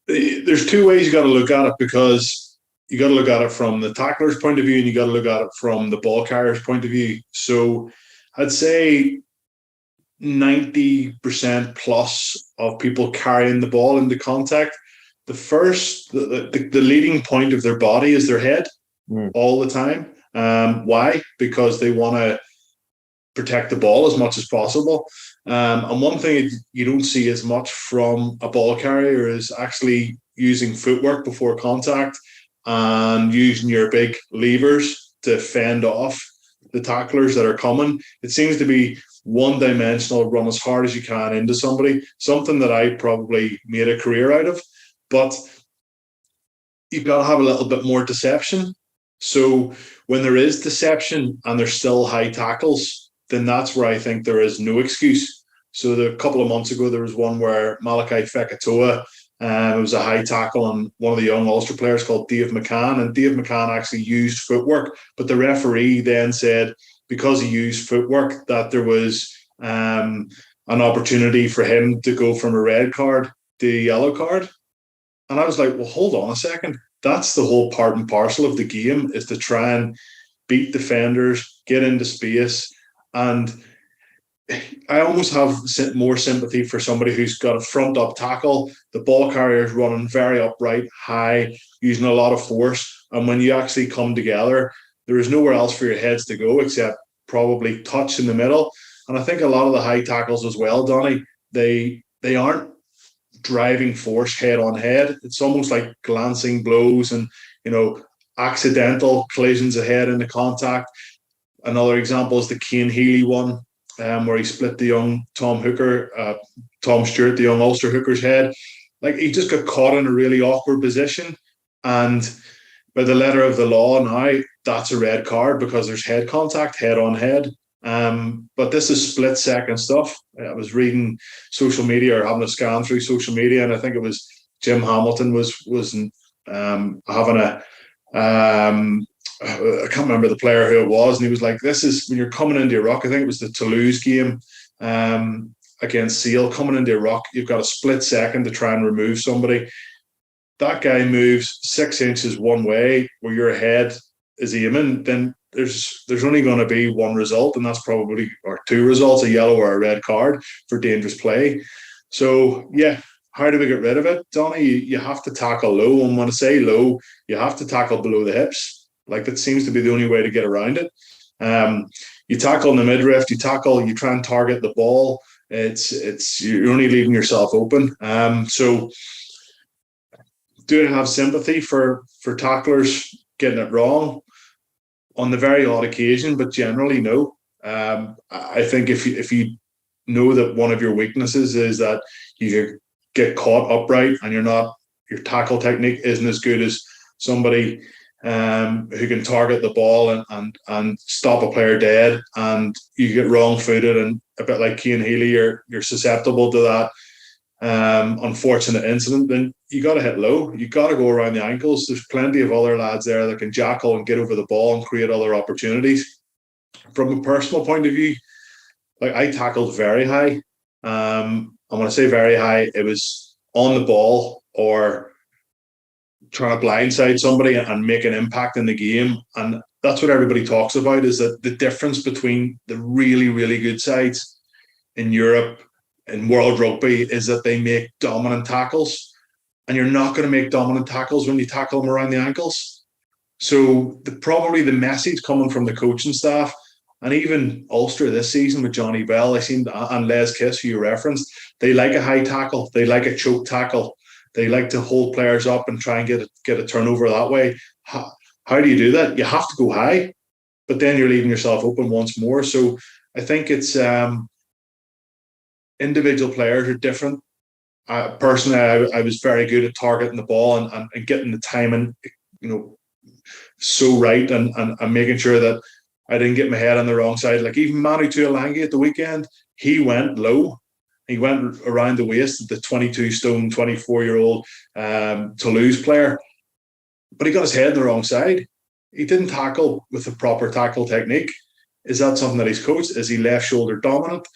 there's two ways you got to look at it, because you got to look at it from the tackler's point of view and you got to look at it from the ball carrier's point of view. So I'd say 90% plus of people carrying the ball into contact, the leading point of their body is their head all the time. Why? Because they want to protect the ball as much as possible. And one thing you don't see as much from a ball carrier is actually using footwork before contact and using your big levers to fend off the tacklers that are coming. It seems to be one-dimensional, run as hard as you can into somebody, something that I probably made a career out of. But you've got to have a little bit more deception. So when there is deception and there's still high tackles, then that's where I think there is no excuse. So a couple of months ago, there was one where Malachi Fekitoa, it was a high tackle on one of the young Ulster players called Dave McCann, and Dave McCann actually used footwork, but the referee then said because he used footwork that there was an opportunity for him to go from a red card to a yellow card. And I was like, well, hold on a second. That's the whole part and parcel of the game, is to try and beat defenders, get into space. And I almost have more sympathy for somebody who's got a front up tackle. The ball carrier is running very upright, high, using a lot of force. And when you actually come together, there is nowhere else for your heads to go except probably touch in the middle. And I think a lot of the high tackles as well, Donny, they aren't driving force head on head. It's almost like glancing blows and, accidental collisions ahead in the contact. Another example is the Cian Healy one, where he split the young Tom Stewart, the young Ulster hooker's head. Like, he just got caught in a really awkward position. And by the letter of the law now, that's a red card because there's head contact, head on head. But this is split second stuff. I was reading social media or having a scan through social media, and I think it was Jim Hamilton was having I can't remember the player who it was, and he was like, this is when you're coming into a ruck. I think it was the Toulouse game against Seal. Coming into a ruck, you've got a split second to try and remove somebody. That guy moves 6 inches one way where your head is aiming, then there's only going to be one result, and that's probably, or two results, a yellow or a red card for dangerous play. So, yeah, how do we get rid of it, Donny? You have to tackle low, and when I say low, you have to tackle below the hips. Like, that seems to be the only way to get around it. You tackle in the midriff, you try and target the ball. You're only leaving yourself open. So do I have sympathy for tacklers getting it wrong? On the very odd occasion, but generally no. I think if you know that one of your weaknesses is that you get caught upright and your tackle technique isn't as good as somebody who can target the ball and stop a player dead, and you get wrong-footed, and a bit like Cian Healy, you're susceptible to that unfortunate incident, then you got to hit low. You got to go around the ankles. There's plenty of other lads there that can jackal and get over the ball and create other opportunities. From a personal point of view, like, I tackled very high. And when I say very high, it was on the ball or trying to blindside somebody and make an impact in the game. And that's what everybody talks about, is that the difference between the really, really good sides in Europe in World Rugby is that they make dominant tackles, and you're not going to make dominant tackles when you tackle them around the ankles. So probably the message coming from the coaching staff, and even Ulster this season with Johnny Bell, and Les Kiss, who you referenced, they like a high tackle, they like a choke tackle, they like to hold players up and try and get a turnover that way. How do you do that? You have to go high, but then you're leaving yourself open once more. So I think it's individual players are different. Personally, I was very good at targeting the ball and getting the timing, so right, and making sure that I didn't get my head on the wrong side. Like, even Manu Tuolangi at the weekend, he went low. He went around the waist of the 22-stone, 24-year-old Toulouse player, but he got his head on the wrong side. He didn't tackle with the proper tackle technique. Is that something that he's coached? Is he left shoulder dominant?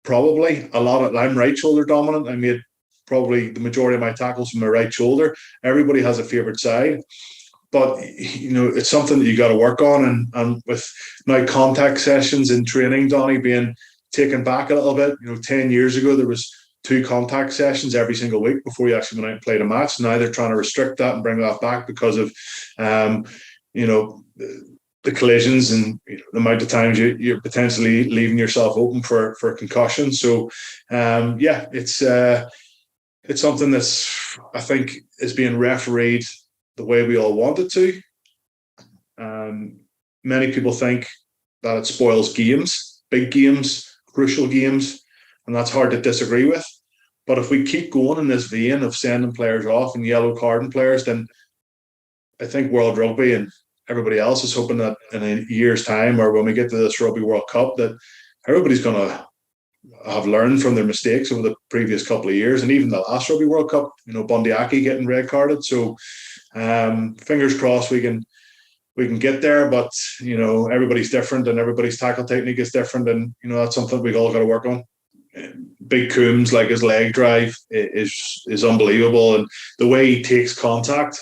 Probably. I'm right shoulder dominant. I made probably the majority of my tackles from my right shoulder. Everybody has a favourite side. But, it's something that you got to work on. And with now contact sessions in training, Donnie, being taken back a little bit, 10 years ago, there was 2 contact sessions every single week before you actually went out and played a match. Now they're trying to restrict that and bring that back because of, the collisions and the amount of times you're potentially leaving yourself open for concussion. So, it's something that's, I think, is being refereed the way we all want it to. Many people think that it spoils games, big games, crucial games, and that's hard to disagree with. But if we keep going in this vein of sending players off and yellow carding players, then I think World Rugby and everybody else is hoping that in a year's time, or when we get to this Rugby World Cup, that everybody's going to have learned from their mistakes over the previous couple of years. And even the last Rugby World Cup, Bundyaki getting red carded. So fingers crossed we can get there, but everybody's different and everybody's tackle technique is different, and that's something we've all got to work on. Big Coombes, like his leg drive is unbelievable, and the way he takes contact,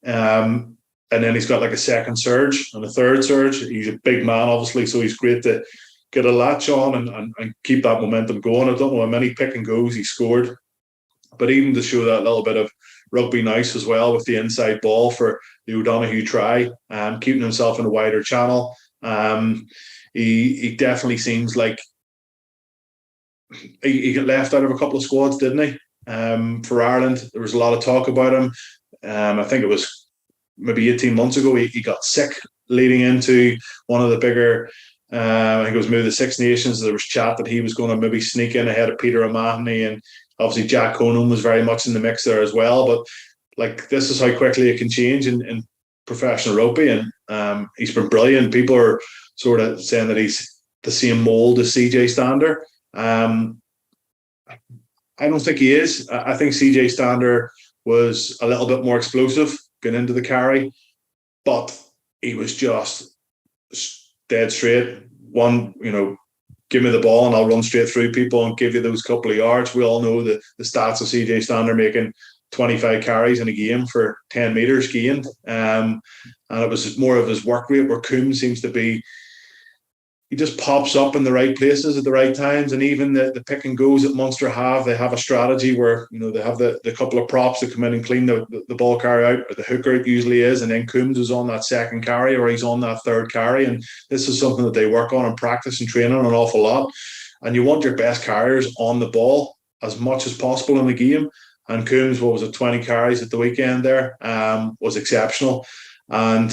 and then he's got like a second surge and a third surge. He's a big man, obviously, so he's great to get a latch on and keep that momentum going. I don't know how many pick and goes he scored, but even to show that little bit of rugby nice as well with the inside ball for the O'Donoghue try, keeping himself in a wider channel. He definitely seems like he got left out of a couple of squads, didn't he? For Ireland, there was a lot of talk about him. I think it was maybe 18 months ago, he got sick leading into one of the bigger, I think it was maybe the Six Nations. There was chat that he was going to maybe sneak in ahead of Peter O'Mahony, and obviously Jack Conan was very much in the mix there as well. But like, this is how quickly it can change in professional rugby, and he's been brilliant. People are sort of saying that he's the same mould as CJ Stander. I don't think he is. I think CJ Stander was a little bit more explosive going into the carry, but he was just dead straight. One, give me the ball and I'll run straight through people and give you those couple of yards. We all know the stats of CJ Stander making 25 carries in a game for 10 metres gained. And it was more of his work rate, where Coombes seems to be, he just pops up in the right places at the right times. And even the pick and goes that Munster they have a strategy where, they have the couple of props that come in and clean the ball carry out, or the hooker it usually is. And then Coombes is on that second carry, or he's on that third carry. And this is something that they work on and practice and train on an awful lot. And you want your best carriers on the ball as much as possible in the game. And Coombes, 20 carries at the weekend there, was exceptional. And,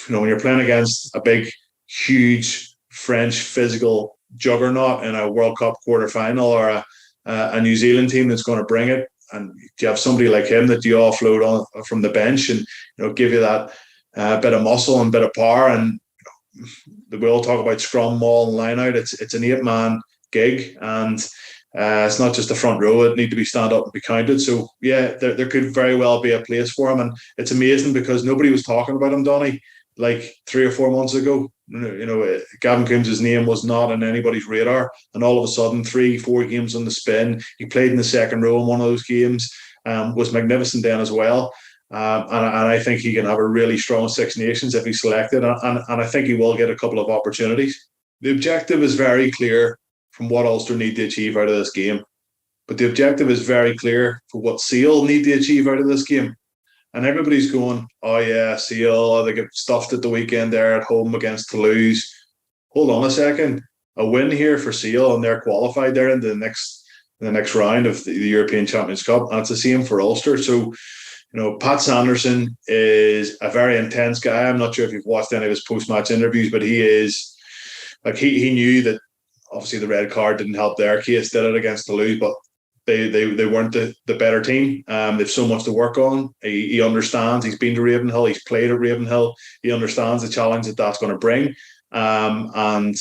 when you're playing against a big, huge French physical juggernaut in a World Cup quarterfinal, or a New Zealand team that's going to bring it, and you have somebody like him that you offload on from the bench and give you that bit of muscle and bit of power. And we all talk about scrum, maul, and line out. It's an 8-man gig, and it's not just the front row that need to be stand up and be counted. So yeah, there could very well be a place for him, and it's amazing because nobody was talking about him, Donny, like 3 or 4 months ago. Gavin Coombes' name was not on anybody's radar, and all of a sudden 3-4 games on the spin. He played in the second row in one of those games, was magnificent then as well. And I think he can have a really strong Six Nations if he's selected, and I think he will get a couple of opportunities. The objective is very clear from what Ulster need to achieve out of this game, but the objective is very clear for what Seal need to achieve out of this game. And everybody's going, oh yeah, Seal, they get stuffed at the weekend there at home against Toulouse. Hold on a second. A win here for Seal, and they're qualified there in the next round of the European Champions Cup. And it's the same for Ulster. So, Pat Sanderson is a very intense guy. I'm not sure if you've watched any of his post-match interviews, but he is, like, he knew that obviously the red card didn't help their case, did it, against Toulouse, but they weren't the better team. They've so much to work on. He understands. He's been to Ravenhill. He's played at Ravenhill. He understands the challenge that's going to bring. I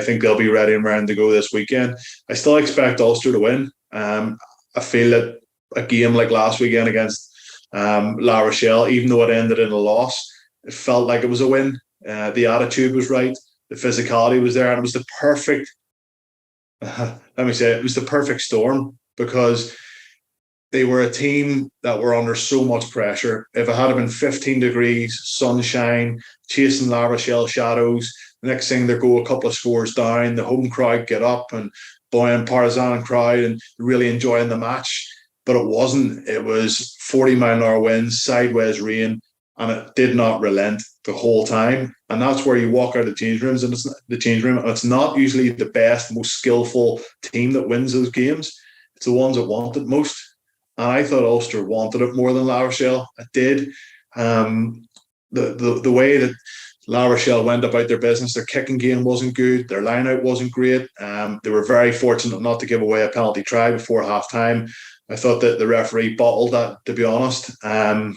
think they'll be ready and raring to go this weekend. I still expect Ulster to win. I feel that a game like last weekend against La Rochelle, even though it ended in a loss, it felt like it was a win. The attitude was right. The physicality was there, and it was the perfect. It was the perfect storm because they were a team that were under so much pressure. If it had been 15 degrees, sunshine, chasing La Rochelle shadows, the next thing they go a couple of scores down, the home crowd get up and buoyant partisan crowd and really enjoying the match. But it wasn't. It was 40-mile-an-hour winds, sideways rain, and it did not relent the whole time. And that's where you walk out of the change rooms, and it's not usually the best, most skillful team that wins those games. It's the ones that want it most. And I thought Ulster wanted it more than La Rochelle. It did. The way that La Rochelle went about their business, their kicking game wasn't good. Their line-out wasn't great. They were very fortunate not to give away a penalty try before half-time. I thought that the referee bottled that, to be honest. In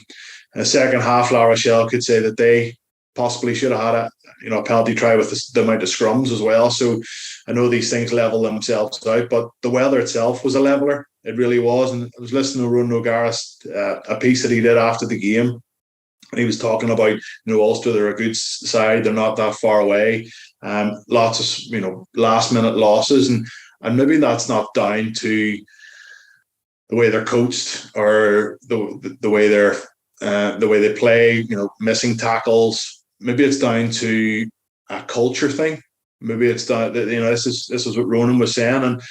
the second half, La Rochelle could say that they possibly should have had a penalty try with the amount of scrums as well. So I know these things level themselves out, but the weather itself was a leveler. It really was. And I was listening to Ronan O'Gara's a piece that he did after the game. And he was talking about, Ulster, they're a good side. They're not that far away. Lots of, last minute losses. And maybe that's not down to the way they're coached or the way they play, missing tackles. Maybe it's down to a culture thing. Maybe it's down, this is what Ronan was saying. And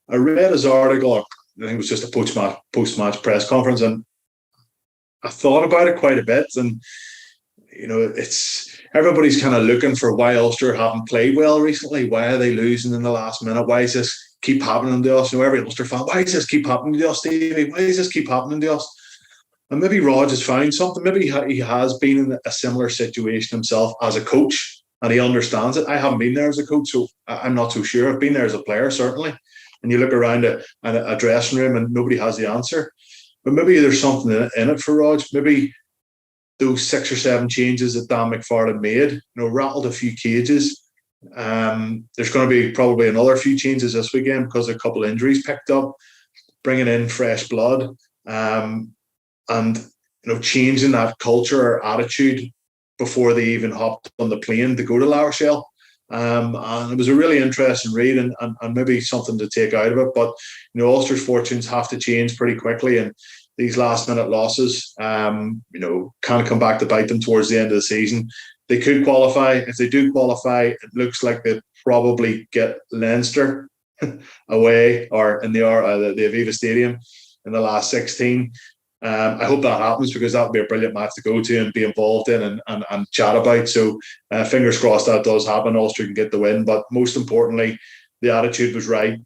I read his article, I think it was just a post-match press conference, and I thought about it quite a bit. And, it's everybody's kind of looking for why Ulster haven't played well recently. Why are they losing in the last minute? Why does this keep happening to us? Every Ulster fan, why does this keep happening to us, Stevie? Why does this keep happening to us? And maybe Rog has found something. Maybe he has been in a similar situation himself as a coach, and he understands it. I haven't been there as a coach, so I'm not so sure. I've been there as a player, certainly. And you look around a dressing room and nobody has the answer. But maybe there's something in it for Rog. Maybe those 6 or 7 changes that Dan McFarlane made, rattled a few cages. There's going to be probably another few changes this weekend because a couple of injuries picked up, bringing in fresh blood, and changing that culture or attitude before they even hopped on the plane to go to La Rochelle. And it was a really interesting read and maybe something to take out of it. But Ulster's fortunes have to change pretty quickly, and these last minute losses kind of come back to bite them towards the end of the season. They could qualify. If they do qualify, it looks like they'd probably get Leinster away or in the Aviva Stadium in the last 16. I hope that happens, because that would be a brilliant match to go to and be involved in and chat about. So fingers crossed that does happen. Ulster can get the win. But most importantly, the attitude was right,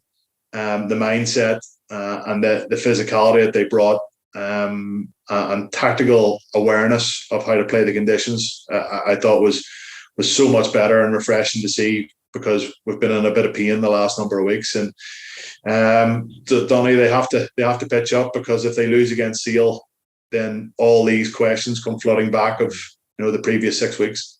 the mindset and the physicality that they brought, and tactical awareness of how to play the conditions, I thought was so much better and refreshing to see, because we've been in a bit of pain the last number of weeks. And Donny, they have to pitch up, because if they lose against Seal, then all these questions come flooding back of the previous 6 weeks.